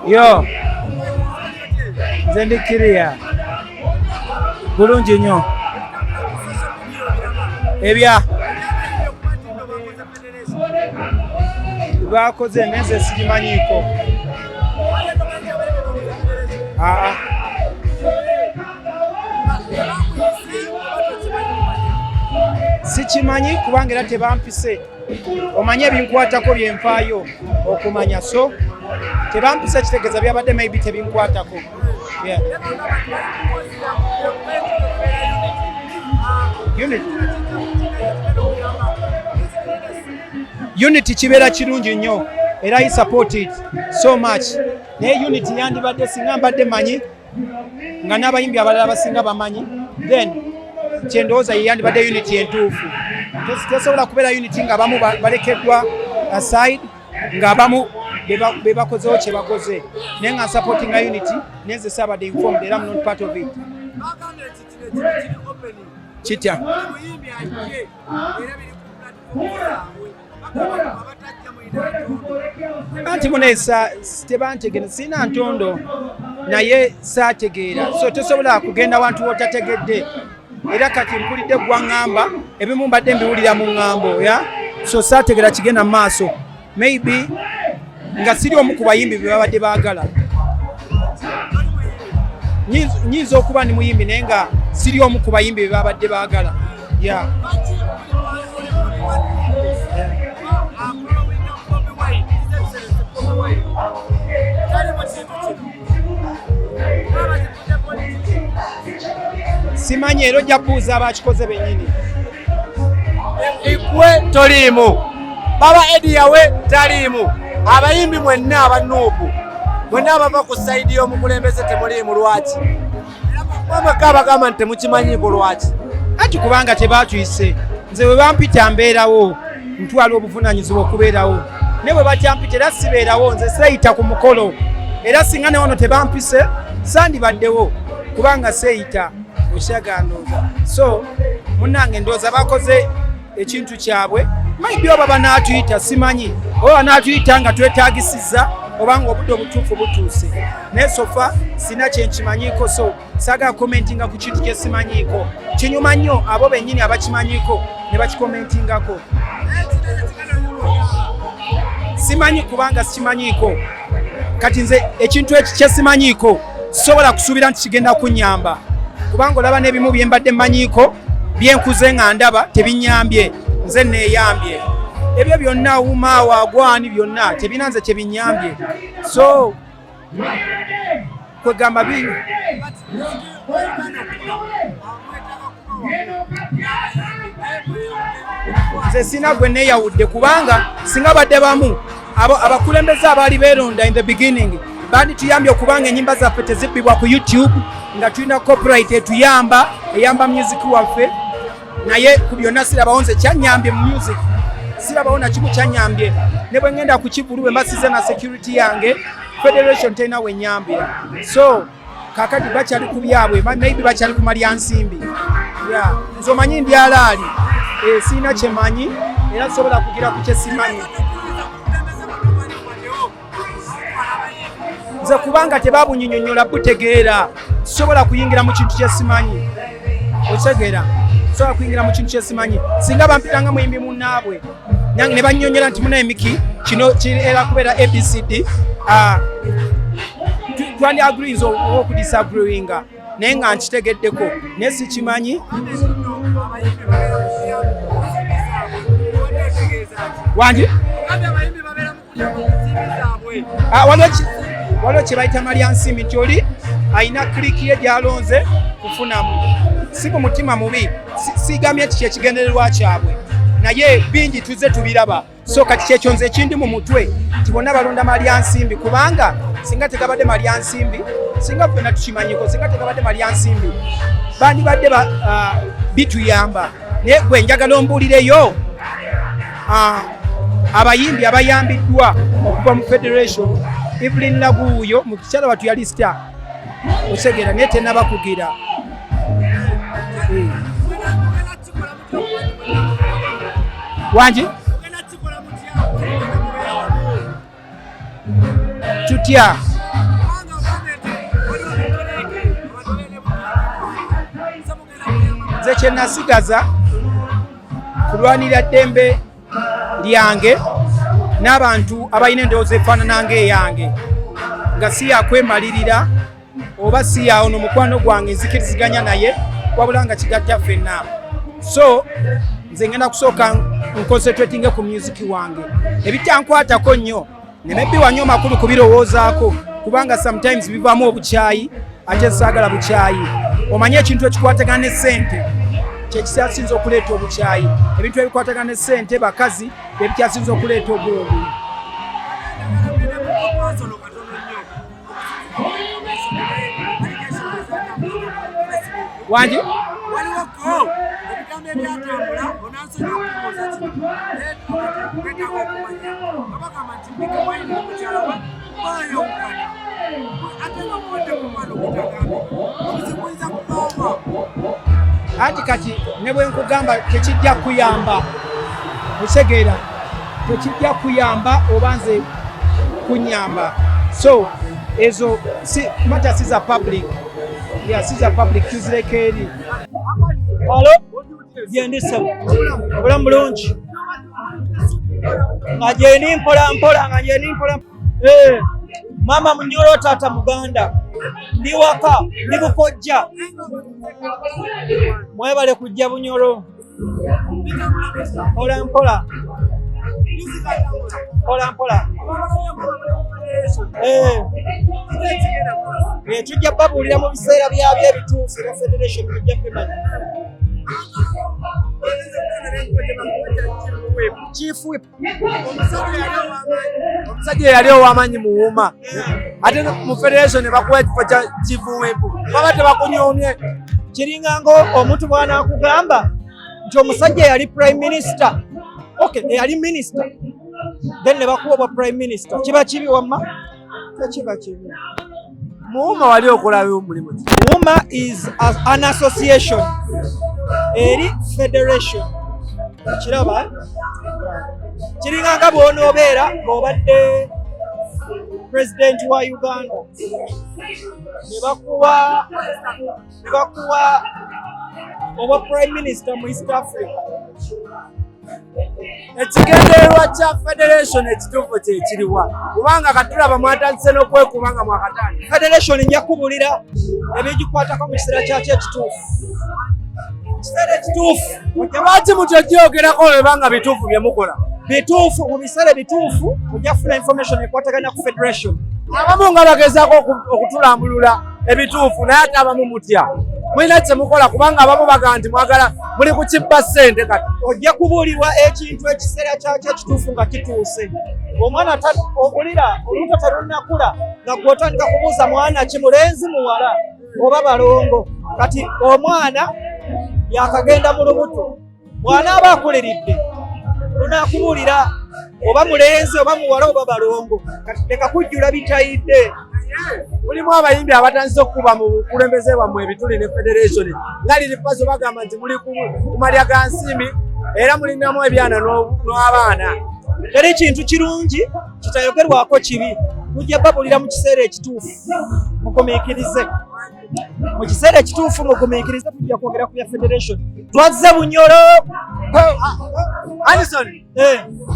Yo. Zendikiriya. Bulungi nnyo. Ebya. Bakoze neze sikimanyiiko. Sikimanyi kubanga era tebampise. Omanye ebinkwatako byenfaayo okumanya, so tebampise kitegeeza byabadde maybe tebinkwatako. Yeah. Unity kibeera kirungi nnyo era I support it so much. Naye unity yandibadde singa mbadde manyi nga n'abayimbi abalala basinga bamanyi, then kyendowooza ye yandibadde unity entuufu. Tesobola kubeera unity ng'abamu balekeddwa aside ng'abamu be bakozeho kye bakoze. Naye nga supportinga unity nenze saabadde informed era I'm not part of it. Kitya. Anti muneesa tebantegera sina ntondo naye saategeera, so tosobola kugenda wantu wotategedde. Era kati mpulidde gwa ngamba ebimu mbadde mbiwulira mu ngambo ya, so saategeera kigenda mu maaso. Maybe nga siri omu ku bayimbi be babadde baagala. Nyinza okuba ni muyimbi naye nga siri omu ku bayimbi be babadde baagala. Yeah. Simanyi era ojja kubuuza abakikoze bennyini. Ikwe toliimu, baba Edi yawe taliimu, abayimbi mwenna abanuupu mwenna abava ku sayidi y'omukulembeze temuliimu. Lwaki? Mwamaka abagamba nti temukimanyiiko lwaki? Anti kubanga tebaatuyise. Nze bwe bampita mbeerawo, ntwala obuvunaanyizibwa okubeerawo. Ne bwe bakyampita era sibeerawo, nze seeyita ku mukolo. Era singa ne wano tebampise sandibaddewo kubanga seeyita okyagandooza. So munnange ndowooza bakoze ekintu kyabwe. Maybe oba banaatuyita simanyi, oba banaatuyita nga twetaagisizza oba nga obudde obutuufu butuuse. Naye sofa sina kyenkimanyiiko, so saagala komentinga ku kintu kye simanyiiko. Kinyuma nnyo abo bennyini abakimanyiiko ne bakikomentingako. Simanyi kubanga sikimanyiiko. Kati nze ekintu ekyo kye simanyiiko sobola kusuubira nti kigenda kunnyamba. Kubanga olaba n'ebimu bye mbadde mmanyiiko byenkuze nga ndaba tebinnyambye, nze neeyambye. Ebyo byonna Umaawo Agwani byonna tebina nze kye binnyambye. So kwegamba bino nze sina gwe neeyawudde kubanga singa badde bamu abakulembeze abaali beeronda in the beginning bandituyambye okubanga ennyimba zaffe tezibbibwa ku YouTube nga tulina copyright etuyamba eyamba music waffe. Naye ku byonna sirabawo nze kyannyambye mu music, sirabawo na kimu kyannyambye. Ne bwe ngenda ku Kivulu bwe mbasize na security yange Federation tena we nyambira. So kakati bakyali ku byabwe, maybe bakyali ku malyansimbi. Yeah, nze omanyi ndi alaali. Sina kyemanyi era sobola kugira ku kye simanyi. Nze kubanga tebabunyinyonnyola butegeera sobola kuyingira mu kintu kye simanyi. Otegeera sobola kuyingira mu kintu kye simanyi. Singa bampitanga muyimbi munnaabwe nange ne bannyonyola nti munaye Mikie kino kireera kubeera ABCD, twandi agrees okudisagreeinga naye nga nkitegeddeko naye sikimanyi. Wangi waliwo kye bayita malyansimbi nti oli ayina kliki ye gy'alonze kufunamu. Si ku mutima mubi, sigambye nti kyekigendererwa kyabwe naye bingi tuzze tubiraba. So kati kyekyo nze ekindi mu mutwe nti bonna balonda malyansimbi kubanga singa tegabadde malyansimbi, singa ffenna tukimanyiko, singa tegabadde malyansimbi bandibadde bituyamba. Naye gwe njagala ombuulireyo abayimbi abayambiddwa okuva mu Federation. Evelyn Laguuyo mu kikyala watu yali star osegeera naye tenabakugira. Wangi tutya nze kye nasigaza kulwanira ddembe lyange n'abantu abalina endowooza efaanana ng'eyange nga si yakwemalirira oba si yawo n'omukwano gwange nzikiriziganya naye wabula nga kigatta ffenna. So nze ngenda kusooka nconcentratinge ku music wange ebitankwatako nnyo nemebbi wanyo amakulu kubirowoozaako kubanga sometimes bivaamu obukyayi ate saagala bukyayi. Omanye ekintu ekikwatagana ne ssente kyekikyasinza okuleeta obukyayi. Ebintu ebikwatagana ne ssente bakazi bebikyasinza okuleeta obwogi. Wangi? Ati kati ne bwe nkugamba tekijja kuyamba otegeera tekijja kuyamba oba nze kunyamba. So ezo matter siza public siza public tuzireke eri. Halo gendesa obulamu bulungi nga gyeni mpola mama Munyoro tata Muganda ndi waka ndi Bukojja mwebale kujja Bunyoro mpola tujja babuulira mu biseera byabyo ebituufu era federation tujja kumanya. Chief Whip omusajja yali ow'amaanyi muwuma ate mu federation bakuwa ekifo kya Chief Whip baba tebakunyoomye. Kiringa ngo omuntu bw'anaakugamba nti omusajja yali prime minister, okay yali minister then ne bakuwa obwa prime minister, kiba kibi wamma? Tekiba kibi. Muwuma wali okolayo omulimu ki? Muwuma is an association eri federation. Kiraba kiringa nga bw'onoobeera ng'obadde president wa Uganda ne bakuwa obwa prime minister mu East Africa. Ekigendererwa kya federation ekituufu kye kiriwa kubanga katulaba mwatandise n'okwekuba nga mwakatandika. Federation nja kubulira ebigikwatako mu kiseera kyakyo ekituufu. Kiseera ekituufu lwaki mutojjogerako webanga bituufu bye mukola? Bituufu mu biseera bituufu ojja kufuna information ekwataganya ku federation. Abamu nga bagezaako okutulambulula ebituufu naye ate abamu mutya mulina kye mukola kubanga abamu baga nti mwagala muli kukibba ssente. Kati ojja kubuulirwa ekintu ekiseera kyakyo ekituufu nga kituuse. Omwana obulira olubuto terunnakula nga gw'otandika kubuuza mwana ki mulenzi muwala oba balongo. Kati omwana yakagenda mu lubuto bw'anaaba akuliridde lunaakubuulira oba mulenzi oba muwala oba balongo. Kati leka kujjula bitayidde. mulimu abayimbi abatandise okukuba mu bukulembeze bwammwe ebituli ne federation nga liri paso bagamba nti muli ku malya ga nsimbi era mulinamu ebyana n'abaana. Teri kintu kirungi kitayogerwako kibi. Mujja babulira mu kiseera ekituufu mugumiikirize. Mu kiseera ekituufu mugumiikirize tujja kwogera ku bya federation. Twazze Bunyoro. Anderson,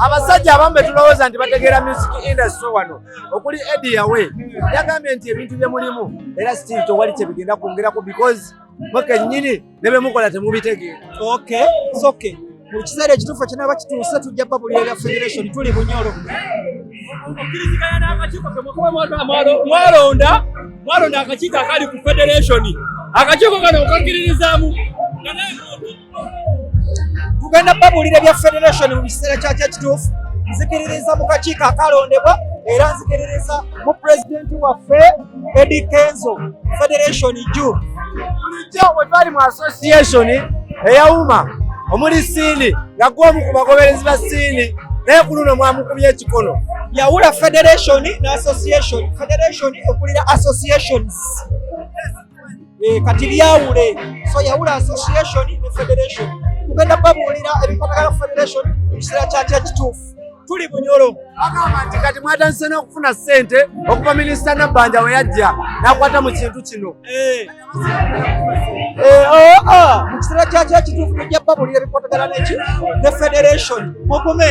abasajja abamu tulowooza nti bategeera music industry wano okuli Eddie Yawe yagambye nti ebintu bye mulimu era still tewali kye bigenda kwongerako because mwe kennyini ne bye mukola temubitegeera. Okay, it's okay. Mu kiseera ekituufu kinaaba kituuse tujja babulira ebya federation tuli Bunyoro. Okkiriziganya n'akakiiko ke mukuba mwalonda akakiiko akali ku federation. Akakiiko kano okakkiririzaamu tugenda babulira ebya federation mu kiseera kyakyo ekituufu. Nzikiririza mu kakiiko akalondebwa era nzikiririza mu president waffe Eddie Kenzo federation jju. Bulijjo bwe twali mu association eyawuma omuli siini nga gw'omu ku bagoberezi ba siini naye ku luno mwamukubye ekikono. Yawula federation ne association. Federation okulira associations. Kati byawule. So yawula association ne federation. Tugenda babuulira ebikwatagana ku federation mu kiseera kyakyo ekituufu. Tuli Bunyoro. Agamba nti kati mwatandise n'okufuna ssente okuva minisita Nabbanja we yajja n'akwata mu kintu kino. Mu kiseera kyakyo ekituufu tujja babulira ebikwatagana n'eki ne federation mugume